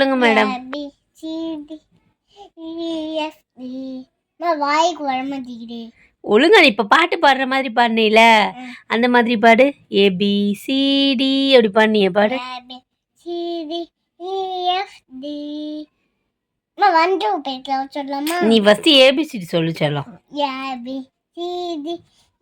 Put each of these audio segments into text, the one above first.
சொல்லுங்க மேடம். வாய்க்கு வர மாட்டேங்குது. ஒழுங்கா இப்ப பாட்டு பாடுற மாதிரி பாடுனீல, அந்த மாதிரி பாடு. ABCD அப்படி பாடுனியே பாடு. நீ ஃபர்ஸ்ட் ABCD சொல்லு செல்லம். ABCD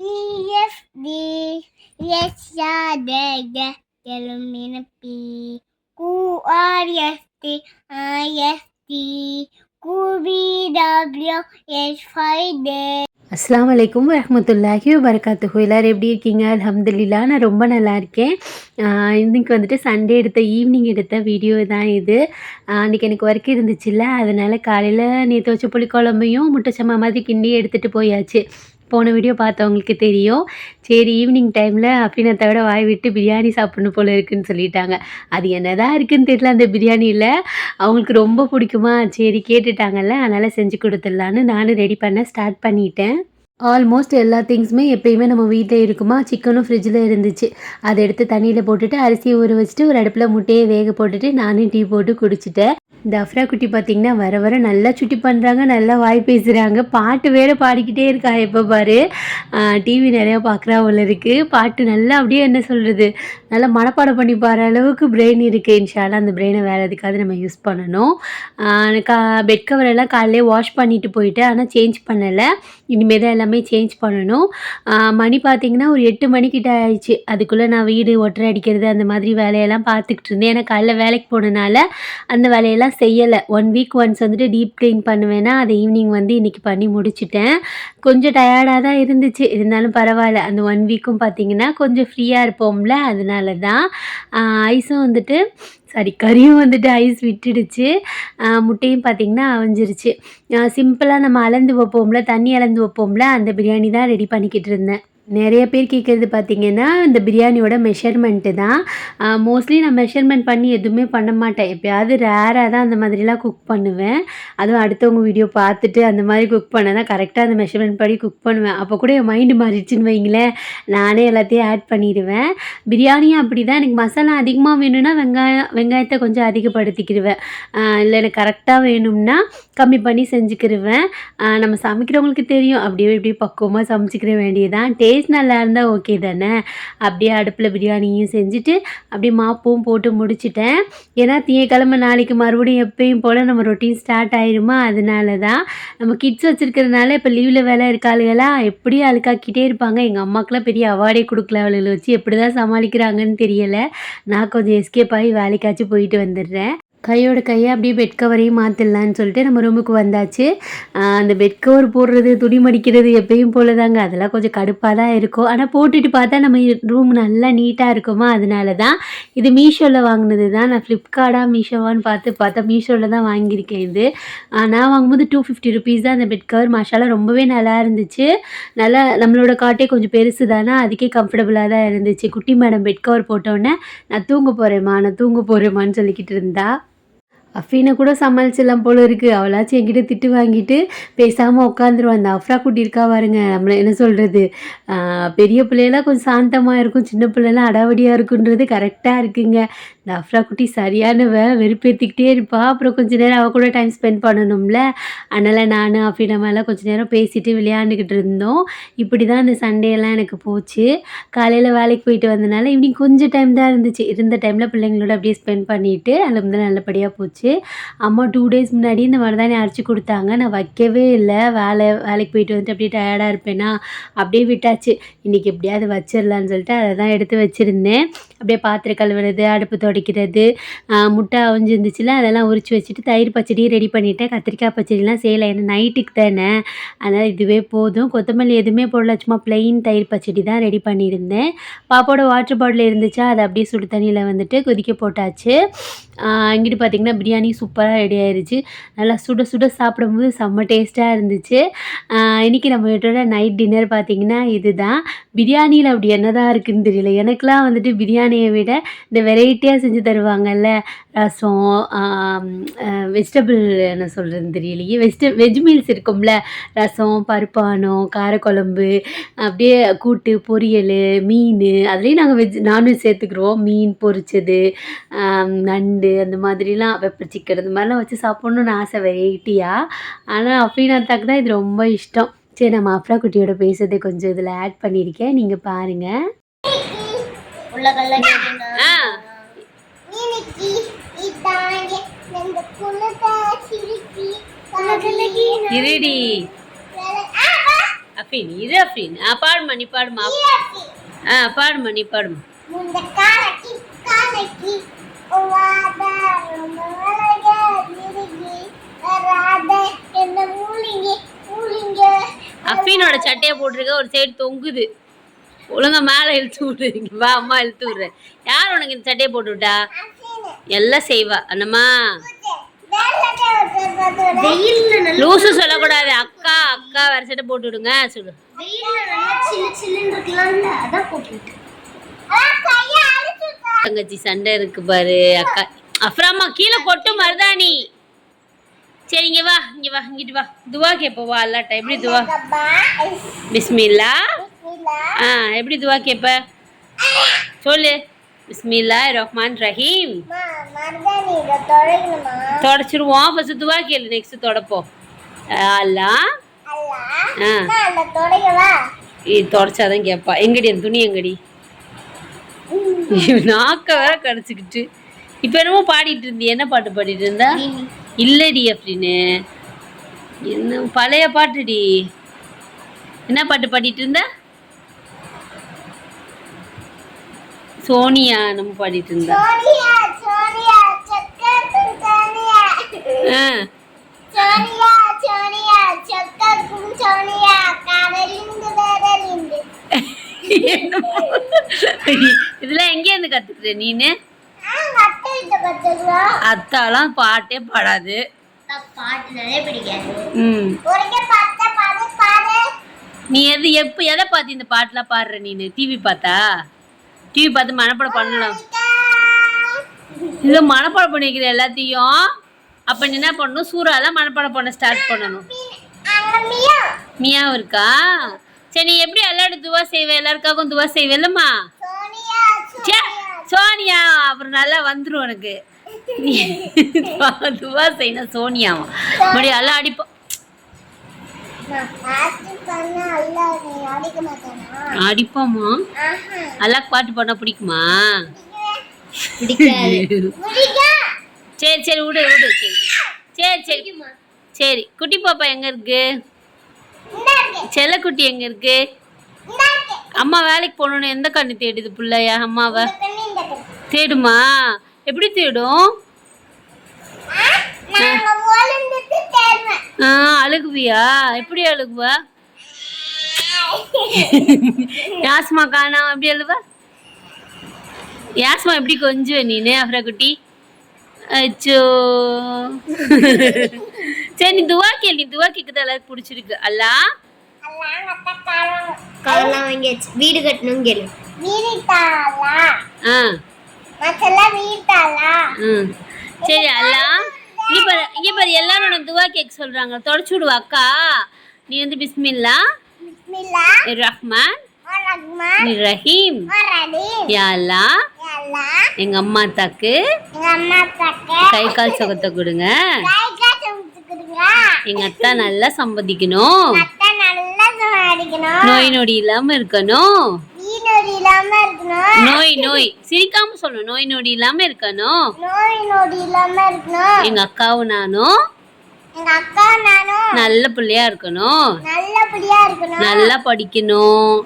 EFD அஸ்ஸலாமு அலைக்கும் வரஹ்மத்துல்லாஹி வபரகாத்துஹு. எல்லாரும் எப்படி இருக்கீங்க? அல்ஹம்துலில்லாஹ் நான் ரொம்ப நல்லா இருக்கேன். இன்றைக்கி வந்துட்டு சண்டே ஈவினிங் எடுத்த வீடியோ தான் இது. அன்றைக்கி எனக்கு ஒர்க் இருந்துச்சுல்ல, அதனால் காலையில் நேற்று வச்ச புளிக்குழம்பையும் முட்டை சம்மா மாதிரி கிண்டி எடுத்துகிட்டு போயாச்சு. போன வீடியோ பார்த்தவங்களுக்கு தெரியும். சரி ஈவினிங் டைமில் அஃபீனாத்தை விட வாய் விட்டு பிரியாணி சாப்பிட்ணும் போல் இருக்குதுன்னு சொல்லிட்டாங்க. அது என்னதான் இருக்குதுன்னு தெரியல அந்த பிரியாணியில். அவங்களுக்கு ரொம்ப பிடிக்குமா, சரி கேட்டுட்டாங்கல்ல, அதனால் செஞ்சு கொடுத்துடலான்னு நானும் ரெடி பண்ண ஸ்டார்ட் பண்ணிட்டேன். ஆல்மோஸ்ட் எல்லா திங்ஸுமே எப்பயுமே நம்ம வீட்டில் இருக்குமா. சிக்கனும் ஃப்ரிட்ஜில் இருந்துச்சு. அதை எடுத்து தண்ணியில் போட்டுட்டு அரிசியை ஊற வச்சுட்டு ஒரு அடுப்பில் முட்டையை வேக போட்டுட்டு நானும் டீ போட்டு குடிச்சிட்டேன். இந்த அஃப்ரா குட்டி பார்த்திங்கன்னா வர வர நல்லா சுட்டி பண்ணுறாங்க, நல்லா வாய் பேசுகிறாங்க. பாட்டு வேறு பாடிக்கிட்டே இருக்கா எப்போ பாரு. டிவி நிறையா பார்க்குறா போல இருக்குது. பாட்டு நல்லா அப்படியே என்ன சொல்கிறது, நல்லா மனப்பாடம் பண்ணி பாடுற அளவுக்கு பிரெயின் இருக்குது. இன்ஷால்லாம் அந்த பிரெயினை வேறு எதுக்காவது நம்ம யூஸ் பண்ணணும். பெட் கவரெல்லாம் காலையிலே வாஷ் பண்ணிட்டு போயிட்டு, ஆனால் சேஞ்ச் பண்ணலை. இனிமேல் தான் எல்லாமே சேஞ்ச் பண்ணணும். மணி பார்த்திங்கன்னா ஒரு 8 மணிக்கிட்ட ஆயிடுச்சு. அதுக்குள்ளே நான் வீடு ஒட்டரை அடிக்கிறது அந்த மாதிரி வேலையெல்லாம் பார்த்துக்கிட்டு இருந்தேன். ஏன்னா காலைல வேலைக்கு போனனால அந்த வேலையெல்லாம் செய்யலை. 1 வீக் ஒன்ஸ் வந்துட்டு டீப் க்ளீன் பண்ணுவேன்னா அதை ஈவினிங் வந்து இன்றைக்கி பண்ணி முடிச்சிட்டேன். கொஞ்சம் டயர்டாக தான் இருந்துச்சு, இருந்தாலும் பரவாயில்ல. அந்த 1 வீக்கும் பார்த்திங்கன்னா கொஞ்சம் ஃப்ரீயாக இருப்போம்ல, அதனால தான். ஐஸும் வந்துட்டு கறியும் வந்துட்டு ஐஸ் விட்டுடுச்சு. முட்டையும் பார்த்திங்கன்னா அவிஞ்சிருச்சு. சிம்பிளாக நம்ம அளந்து வைப்போம்ல, தண்ணி அளந்து வைப்போம்ல, அந்த பிரியாணி தான் ரெடி பண்ணிக்கிட்டு இருந்தேன். நிறைய பேர் கேட்குறது பார்த்திங்கன்னா இந்த பிரியாணியோட மெஷர்மெண்ட்டு தான். மோஸ்ட்லி நான் மெஷர்மெண்ட் பண்ணி எதுவுமே பண்ண மாட்டேன். எப்போயாவது ரேராக தான் அந்த மாதிரிலாம் குக் பண்ணுவேன். அதுவும் அடுத்தவங்க வீடியோ பார்த்துட்டு அந்த மாதிரி குக் பண்ண தான் கரெக்டாக அந்த மெஷர்மெண்ட் படி குக் பண்ணுவேன். அப்போ கூட என் மைண்டு மாறிடுச்சுன்னு வைங்களேன், நானே எல்லாத்தையும் ஆட் பண்ணிடுவேன். பிரியாணியும் அப்படி தான். எனக்கு மசாலா அதிகமாக வேணும்னா வெங்காயத்தை கொஞ்சம் அதிகப்படுத்திக்கிடுவேன். இல்லை எனக்கு கரெக்டாக வேணும்னா கம்மி பண்ணி செஞ்சுக்கிடுவேன். நம்ம சமைக்கிறவங்களுக்கு தெரியும், அப்படியே இப்படி பக்குவமாக சமைச்சிக்கிற வேண்டியதான். டேஸ்ட் நல்லா இருந்தால் ஓகே தானே. அப்படியே அடுப்பில் பிரியாணியும் செஞ்சுட்டு அப்படியே மாப்பும் போட்டு முடிச்சிட்டேன். ஏன்னா திங்கக்கிழமை நாளைக்கு மறுபடியும் எப்பயும் போல் நம்ம ரொட்டீன் ஸ்டார்ட் ஆயிருமா, அதனால தான். நம்ம கிட்ஸ் வச்சுருக்கிறதுனால இப்போ லீவில் வேலை இருக்காளுகளா, எப்படியும் அழுக்காக்கிட்டே இருப்பாங்க. எங்கள் அம்மாக்கெலாம் பெரிய அவார்டே கொடுக்கல, அவளுகளை வச்சு எப்படி தான் சமாளிக்கிறாங்கன்னு தெரியலை. நான் கொஞ்சம் எஸ்கேப் ஆகி வேலைக்காச்சும் போயிட்டு வந்துடுறேன். கையோட கையை அப்படியே பெட் கவரையும் மாற்றிடலான்னு சொல்லிட்டு நம்ம ரூமுக்கு வந்தாச்சு. அந்த பெட் கவர் போடுறது, துணி மடிக்கிறது எப்பயும் போல தாங்க. அதெல்லாம் கொஞ்சம் கடுப்பாக தான் இருக்கும். ஆனால் போட்டுட்டு பார்த்தா நம்ம ரூம் நல்லா நீட்டாக இருக்குமா, அதனால தான். இது மீஷோவில் வாங்கினது தான். நான் ஃப்ளிப்கார்ட்டாக மீஷோவான்னு பார்த்தா மீஷோவில் தான் வாங்கியிருக்கேன். இது நான் வாங்கும்போது 250 ருபீஸ் தான் அந்த பெட் கவர். மாஷாலா ரொம்பவே நல்லா இருந்துச்சு. நல்லா நம்மளோட காட்டே கொஞ்சம் பெருசு தானே, அதுக்கே கம்ஃபர்டபுளாக தான் இருந்துச்சு. குட்டி மேடம் பெட் கவர் போட்டோன்னே நான் தூங்க போகிறேம்மான்னு சொல்லிக்கிட்டு இருந்தா. அஃபீனை கூட சமாளிச்சிடலாம் போல இருக்குது. அவளாச்சும் என்கிட்ட திட்டு வாங்கிட்டு பேசாமல் உட்காந்துருவான். அந்த அஃப்ரா குட்டி இருக்கா பாருங்க, நம்மளை என்ன சொல்கிறது, பெரிய பிள்ளையெல்லாம் கொஞ்சம் சாந்தமாக இருக்கும், சின்ன பிள்ளைலாம் அடாவடியாக இருக்குன்றது கரெக்டாக இருக்குங்க. இந்த அஃப்ரா குட்டி சரியானவ, வெறுப்பேற்றிக்கிட்டே இருப்பாள். அப்புறம் கொஞ்சம் நேரம் அவள் கூட டைம் ஸ்பெண்ட் பண்ணணும்ல, அதனால் நான் அஃபீனா மேலே கொஞ்சம் நேரம் பேசிட்டு விளையாண்டுக்கிட்டு இருந்தோம். இப்படி தான் இந்த சண்டேலாம் எனக்கு போச்சு. காலையில் வேலைக்கு போயிட்டு வந்தனால ஈவினிங் கொஞ்சம் டைம் தான் இருந்துச்சு. இருந்த டைமில் பிள்ளைங்களோட அப்படியே ஸ்பெண்ட் பண்ணிவிட்டு அதில் வந்து நல்லபடியாக போச்சு. அம்மா 2 டேஸ் முன்னாடி இந்த மருதாணி அரைச்சி கொடுத்தாங்க. நான் வைக்கவே இல்லை. வேலைக்கு போயிட்டு வந்துட்டு அப்படியே டயர்டாக இருப்பேனா, அப்படியே விட்டாச்சு. இன்றைக்கி எப்படியாவது வச்சிடலான்னு சொல்லிட்டு அதை தான் எடுத்து வச்சுருந்தேன். அப்படியே பாத்திரம் கழுவுறது, அடுப்பு துடைக்கிறது, முட்டை அவிஞ்சிருந்துச்சுல அதெல்லாம் உரித்து வச்சுட்டு தயிர் பச்சடியும் ரெடி பண்ணிவிட்டேன். கத்திரிக்காய் பச்சடிலாம் செய்யலை, ஏன்னா நைட்டுக்கு தானே, அதனால் இதுவே போதும். கொத்தமல்லி எதுவுமே போடல, சும்மா ப்ளெயின் தயிர் பச்சடி தான் ரெடி பண்ணியிருந்தேன். பாப்பாவோட வாட்டர் பாட்டில் இருந்துச்சா, அதை அப்படியே சுடு தண்ணியில் வந்துட்டு கொதிக்க போட்டாச்சு. இங்கிட்டு பார்த்திங்கன்னா பிரியாணி சூப்பராக ரெடி ஆயிடுச்சு. நல்லா சுட சுட சாப்பிடும்போது செம்ம டேஸ்ட்டாக இருந்துச்சு. இன்றைக்கி நம்ம வீட்டோட நைட் டின்னர் பார்த்திங்கன்னா இது தான். பிரியாணியில் அப்படி என்ன தான் இருக்குதுன்னு தெரியல. எனக்குலாம் வந்துட்டு பிரியாணியை விட இந்த வெரைட்டியாக சூப்பராக செஞ்சு தருவாங்கல்ல. ரசம், வெஜிடபிள் என்ன சொல்கிறதுன்னு தெரியலையே, வெஜ் மீல்ஸ் இருக்கும்ல, ரசம், பருப்பானம், காரக்குழம்பு, அப்படியே கூட்டு, பொரியல், மீன், அதுலேயும் நாங்கள் நான்வெஜ் சேர்த்துக்குருவோம். மீன் பொரிச்சது, நண்டு, அந்த மாதிரிலாம் பெப்பர் சிக்கன் இந்த மாதிரிலாம் வச்சு சாப்பிட்ணுன்னு ஆசை வெரைட்டியாக. ஆனால் அஃப்ரீனாத்தாக்கு தான் இது ரொம்ப இஷ்டம். சரி, நம்ம அஃப்ரா குட்டியோட பேசுறதை கொஞ்சம் இதில் ஆட் பண்ணியிருக்கேன், நீங்கள் பாருங்கள். இருடி அஃபீன், இரு அஃபீன். பாடுமா, நீ பாடுமா. பாடுமா, நீ பாடுமா. அஃபீனோட சட்டையை போட்டிருக்க, ஒரு சைடு தொங்குது. ஒழுங்கா மேலே இழுத்து விடுறீங்க. வா, அம்மா இழுத்து விடுறேன். யார் உனக்கு இந்த சட்டையை போட்டு விட்டா? எல்லாம் செய்வா அண்ணம்மா. லூசு சொல்லக்கூடாது. அக்கா அக்கா வேற சட்டை போட்டு விடுங்க சொல்லு. தங்கச்சி சண்டை இருக்கு பாரு. அக்கா அஃப்ராமா கீழே கொட்டு மருதாணி. சரி, இங்க வா, இங்க வா, இங்கிட்டு வா. துவா கேப்ப வா. அல்லாட்ட எப்படி துவா? பிஸ்மில்லா. எப்படி துவா கேப்ப சொல்லு. பிஸ்மில்லாஹிர் ரஹ்மானிர் ரஹீம். தொடச்சிருவோம். ஃபர்ஸ்ட் துவா கேளு, நெக்ஸ்ட் தொடப்போம். அல்லாஹ். தொடச்சாதான் கேப்பா. எங்கடி அந்த துணி எங்கடி? நாக்க வேற கடிச்சுக்கிட்டு. இப்ப என்னமோ பாடிட்டு இருந்தி. என்ன பாட்டு பாடிட்டு இருந்தா? இல்லடி அப்படின்னு என்ன பழைய பாட்டுடி. என்ன பாட்டு பாடிட்டு இருந்த? சோனியா நம்ம பாடிட்டு இருந்தா. இதெல்லாம் எங்க இருந்து கத்துக்கிற நீனு? அத்தாலாம் பாட்டே பாடாது. நீ எதை பார்த்து இந்த பாட்டுலாம் பாடுற நீனு? டிவி பார்த்தா? டிவி பார்த்து மனப்பாடம் பண்ணலாம். இல்லை, மனப்பாடம் பண்ணிக்கிற எல்லாத்தையும். அப்போ நீ என்ன பண்ணணும்? சூறாலாம் மனப்பாடம் பண்ண ஸ்டார்ட் பண்ணணும். மியாவும் இருக்கா? சரி, நீ எப்படி எல்லாரும் துவா செய்வே? எல்லாருக்காகவும் துவா செய்வேல்லம்மா. சோனியா அப்புறம் நல்லா வந்துடும் உனக்கு. துவா செய்யணும் சோனியாவும். மறுபடியும் எல்லாம் அடிப்போம். அடிப்போமா? அல்லாஹ் பாட்டு பண்ண பிடிக்குமா? சரி சரி, விடு விடு. சரி சரி சரி. குட்டி பாப்பா எங்க இருக்கு? செல்லக்குட்டி எங்க இருக்கு? அம்மா வேலைக்கு போகணுன்னு எந்த கண்ணு தேடுது பிள்ளையா? அம்மாவை தேடுமா? எப்படி தேடும்? அழுகுவியா? எப்படி அழுகுவா? யாஸ்மா காணா எப்படி அழுவா? யாஸ்மா எப்படி கொஞ்சம் நீனு அஃப்ரா குட்டி? அச்சோ. சரி, நீ துவா கேள். நீ துவா கேட்குறது எல்லாருக்கும் பிடிச்சிருக்கு. அல்லா காலெல்லாம் வாங்கியாச்சு. வீடு கட்டணும் கேளு. சரி அல்லா. இங்க பாரு எல்லாரும் துவா கேட்க சொல்றாங்க. தொடச்சு விடுவா அக்கா. நீ வந்து பிஸ்மில்லா ரஹ்மான் ரஹீம். யா அல்லாஹ், எங்க அம்மா அத்தாக்கு கை கால் சுகத்தை கொடுங்க. எங்க அத்தா நல்லா சம்பாதிக்கணும். நோய் நொடி இல்லாம இருக்கணும். நோய் நோய் சிரிக்காம சொல்லணும். நோய் நொடி இல்லாம இருக்கணும். எங்க அக்காவும் நானும் நல்ல பிள்ளையா இருக்கணும். நல்லா படிக்கணும்.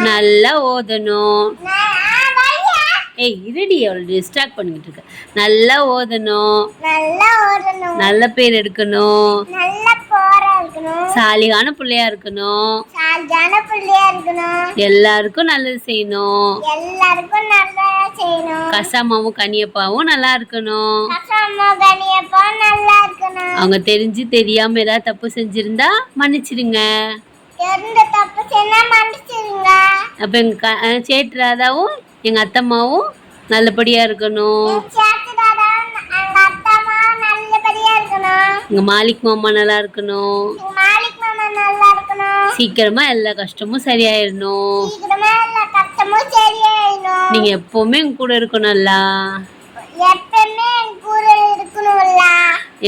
நல்லா ஓதணும். ஏய் இருடி, அவளை டிஸ்ட்ராக்ட் பண்ணிக்கிட்டு இருக்க. நல்லா ஓதணும். நல்ல பேர் எடுக்கணும். சாலிகான பிள்ளையா இருக்கணும். எல்லாருக்கும் நல்லது செய்யணும். கசாமாவும் கனியப்பாவும் நல்லா இருக்கணும். அவங்க தெரிஞ்சு தெரியாம ஏதாவது தப்பு செஞ்சிருந்தா மன்னிச்சிடுங்க. அப்ப எங்க சேட்டு ராதாவும் எங்க அத்தம்மாவும் நல்லபடியா இருக்கணும். எங்க மாலிக் மாமா நல்லா இருக்கணும். சீக்கிரமா எல்லா கஷ்டமும் சரியாயிடணும். நீங்க எப்பவுமே எங்க கூட இருக்கணும்ல.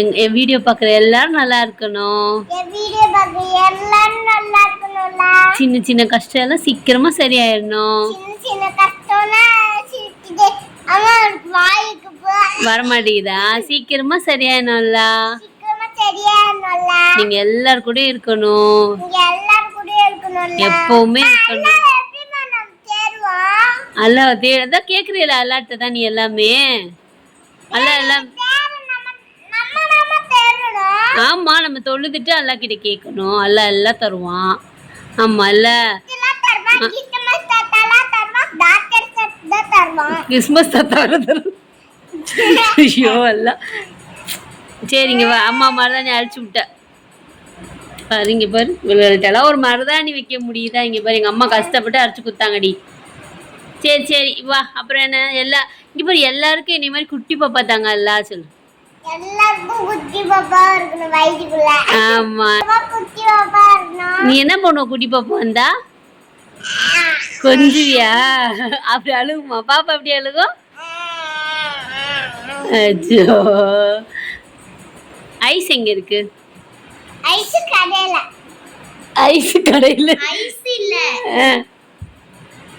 என் வீடியோ பாக்குற எல்லாரும் நல்லா இருக்கணும். சின்ன சின்ன கஷ்டம் எல்லாம் சீக்கிரமா சரியாயிடணும். வரமாட்டேங்குதா? சீக்கிரமா சரியாயிடணும்ல. நீங்க எல்லாரும் கூட இருக்கணும். எப்பவுமே இருக்கணும். அல்ல அதான் கேக்குறீல அல்லாட்ட தான் நீ எல்லாமே. அல்ல எல்லாம் ஆமா நம்ம தொழுதுட்டு அல்லா கிட்ட கேட்கணும். அல்ல எல்லாம் தருவான். ஆமா இல்ல கிறிஸ்மஸ் ஐயோ அல்ல. சரிங்க அம்மா மருதாணி அழைச்சி விட்ட பாருங்க பாரு. இவங்கள்ட்டெல்லாம் ஒரு மருதாணி வைக்க முடியுதா? இங்க பாரு எங்க அம்மா கஷ்டப்பட்டு அரைச்சு கொடுத்தாங்கடி. சரி சரி வா. அப்புறம் என்ன எல்லாம் இங்க பாரு எல்லாருக்கும் என்னை மாதிரி குட்டி பாப்பா தாங்க எல்லாம் சொல்லு. ஆமா நீ என்ன பண்ணுவ குட்டி பாப்பா வந்தா? கொஞ்சியா? அப்படி அழுகுமா பாப்பா? அப்படி அழுகும். அச்சோ ஐஸ் எங்க இருக்கு? ஐஸ் கடையில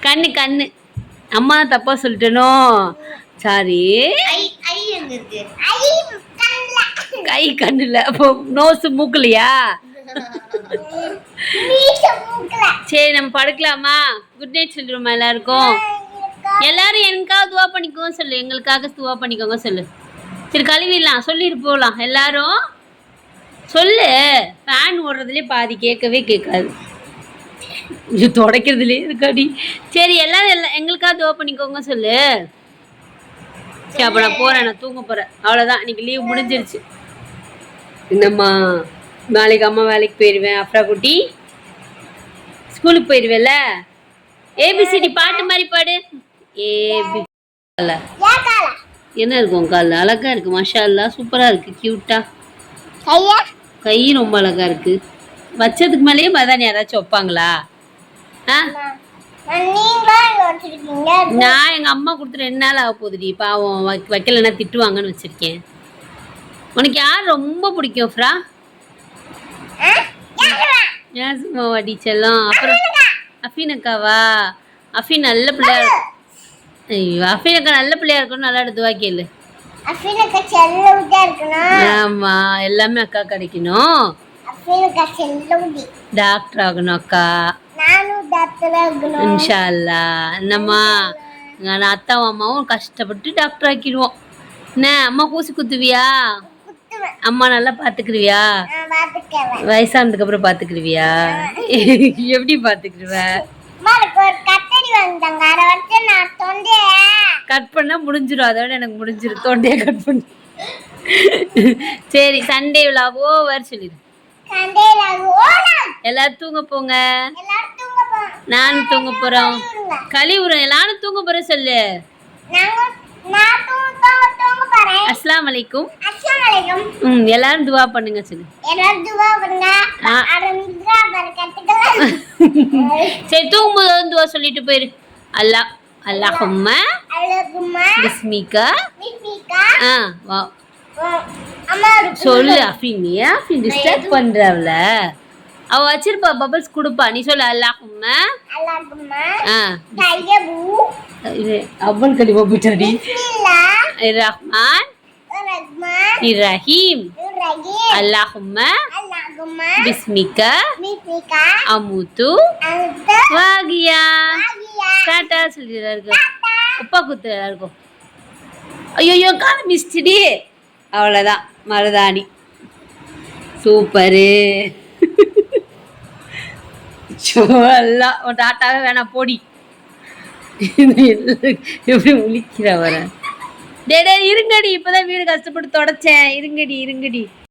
கண்ணு கண்ணு அம்மா தப்பா சொல்லிட்டனோ? சாரி. கை கண்ணுல நோஸ் மூக்கலையா? சரி நம்ம படுக்கலாமா? குட் நைட் சொல்லிடுமா எல்லாருக்கும்? எல்லாரும் எனக்காக துவா பண்ணிக்கோங்க சொல்லு. எங்களுக்காக துவா பண்ணிக்கோங்க சொல்லு. சரி கழுவிடலாம் சொல்லிட்டு போகலாம். எல்லாரும் சொல்லு. ஃபேன் ஓடுறதுலேயே பாதி கேட்கவே கேட்காது. இது துடைக்கிறதுலே இருக்காடி. சரி எல்லாரும் எங்களுக்காக துவா பண்ணிக்கோங்க சொல்லு. சரி அப்போ நான் போகிறேன். நான் தூங்க போகிறேன். அவ்வளோதான். இன்னைக்கு லீவ் முடிஞ்சிருச்சு. என்னம்மா நாளைக்கு அம்மா வேலைக்கு போயிடுவேன். அப்ரா குட்டி ஸ்கூலுக்கு போயிடுவேல. ஏபிசிடி பாட்டு மாதிரி பாடு. ஏபி என்ன இருக்கும் காலில்? அழகா இருக்கு. மஷா அல்லா சூப்பராக இருக்கு. கியூட்டா கை ரொம்ப அழகா இருக்கு. வச்சதுக்கு மேலேயே மதானி யாராச்சும் வைப்பாங்களா? நான் எங்க அம்மா கொடுத்து 2 நாள் ஆக போகுதுடி. பாவம் வைக்கலன்னா திட்டுவாங்கன்னு வச்சிருக்கேன். உனக்கு யார் ரொம்ப பிடிக்கும் ஃப்ரா? யாசுமாவா டீச்சர்லாம்? அப்புறம் அஃபீனக்காவா? அஃபீன் நல்ல பிள்ளையா. ஐயோ அஃபீனக்கா நல்ல பிள்ளையா இருக்கணும். நல்லா துவா கேளு. ஆமா எல்லாமே அக்கா கிடைக்கணும். டாக்டர் ஆகணும் அக்கா. இன்ஷா அல்லாஹ். என்னம்மா நான் அத்தாவும் அம்மாவும் கஷ்டப்பட்டு டாக்டர் ஆக்கிடுவோம். என்ன அம்மா ஊசி குத்துவியா? அம்மா நல்லா பாத்துக்கிருவியா? வயசானதுக்கு அப்புறம் பாத்துக்கிருவியா? எப்படி பாத்துக்கிருவ? கட் பண்ணா முடிஞ்சிடும். அதோட எனக்கு முடிஞ்சிடும். தொண்டையை கட் பண்ண. சரி சண்டே விழாவோ ஓவர் சொல்லிடு. எல்லாரும் தூங்க போங்க. நானும் தூங்க போறோம். கழிவுறேன். நானும் தூங்க போறேன் சொல்லு. அஸ்ஸலாமு அலைக்கும். எல்லாரும் துவா பண்ணுங்க சொல்லு. சரி தூங்கும்போது துவா சொல்லிட்டு போயிரு. அல்லாஹ் அல்லாஹும்ம பிஸ்மிகா. வா சொல்லு. அஃபீனியா அஃபீன் டிஸ்டர்ப் பண்றவள. அவ வச்சிருப்பா பபிள்ஸ் கொடுப்பா. நீ சொல்லு அல்லாஹும்ம. இது அவ்வளவு கலிமா போயிட்டாடி. ரஹ்மான் ரஹீம். அல்லாஹும்ம பிஸ்மிகா அமுது வாகியா. டாடா சொல்லிடுறா இருக்கும். உப்பா குத்துறா இருக்கும். ஐயோ கால மிஸ்டிடி. அவ்வளோதான் மருதாணி. சூப்பரு. எல்லாம் டாட்டாவே வேணாம் போடி. எப்படி முழிக்கிற வர. டே இருங்கடி. இப்பதான் வீடு கஷ்டப்பட்டு தொடச்சேன். இருங்கடி.